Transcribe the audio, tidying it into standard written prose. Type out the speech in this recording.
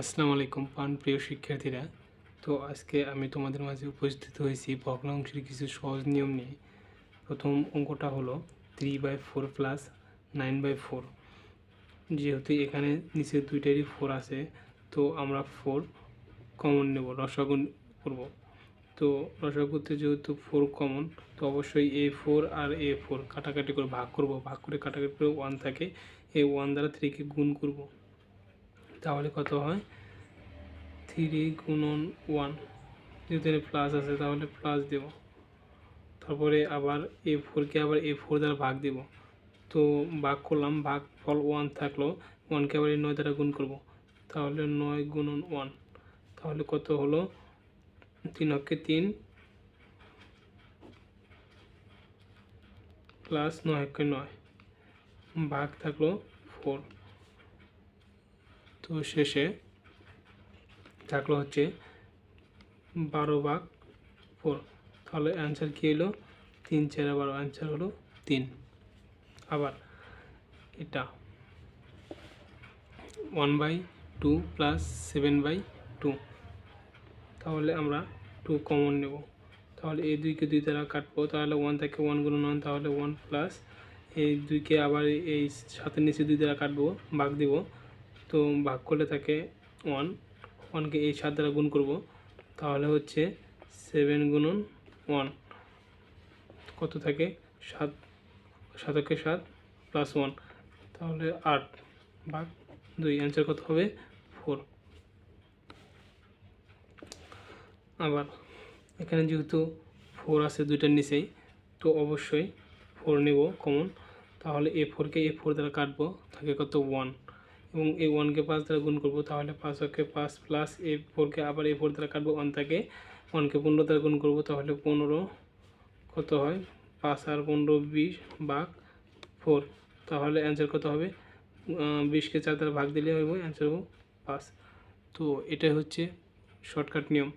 আসসালামু আলাইকুম প্রিয় শিক্ষার্থীরা। তো আজকে আমি তোমাদের মাঝে উপস্থিত হয়েছি ভগ্নাংশের কিছু সহজ নিয়ম নিয়ে। প্রথম অঙ্কটা হলো 3/4 প্লাস 9/4। যেহেতু এখানে নিচে দুইটারই 4 আছে, তো আমরা 4 কমন নেব, রসাগু করব। তো রসাগু করতে যেহেতু 4 কমন, তো অবশ্যই A4 আর A4 কাটাকাটি করে ভাগ করব, ভাগ করে কাটাকাটি করে 1 থাকে, এই 1 দ্বারা 3কে গুণ করব। তাহলে কত হয়? 3 গুণন 1, যেহেতু এখানে প্লাস আছে তাহলে প্লাস দেব। তারপরে আবার A4কে আবার A4 দ্বারা ভাগ দেব। তো ভাগ করলাম, ভাগ ফল 1 থাকলো, 1কে আবার এই 9 দ্বারা গুণ করব। তাহলে 9 গুণন 1, তাহলে কত হলো? 3 অক্ষে 3 প্লাস 9 অক্ষে 9, ভাগ থাকলো 4। তো শেষে থাকলো হচ্ছে 12/4। তাহলে অ্যান্সার কী হলো? 3 4 12, অ্যান্সার হলো 3। আবার এটা 1/2 প্লাস 7/2, তাহলে আমরা 2 কমন নেব। তাহলে এই 2কে 2 দ্বারা কাটবো, তাহলে 1 থেকে 1 গুণন 1, তাহলে 1 প্লাস এই 2কে আবার এই 7-এর নিচে 2 দ্বারা কাটবো, ভাগ দিব। তো ভাগ করলে থাকে 1, 1কে এই 7 দ্বারা গুণ করব, তাহলে হচ্ছে 7 গুণন 1, কত থাকে? 7, 7কে 7 প্লাস 1, তাহলে 8 ভাগ 2, অ্যান্সার কত হবে? 4। আবার এখানে যেহেতু 4 আছে দুইটার নিচেই, তো অবশ্যই 4 নেব কমন। তাহলে A4কে A4 দ্বারা কাটবো, থাকে কত? 1, এবং এই 1কে 5 দ্বারা গুণ করব, তাহলে 5 অক্ষে 5 প্লাস A4কে আবার A4 দ্বারা কাটবো, 1 থাকে, 1কে 15 দ্বারা গুণ করব, তাহলে 15 কত হয়? 5 আর 15 20 ভাগ 4, তাহলে অ্যান্সার কত হবে? 20কে 4 দ্বারা ভাগ দিলে হবে, অ্যান্সার হবে 5। তো এটাই হচ্ছে শর্টকাট নিয়ম।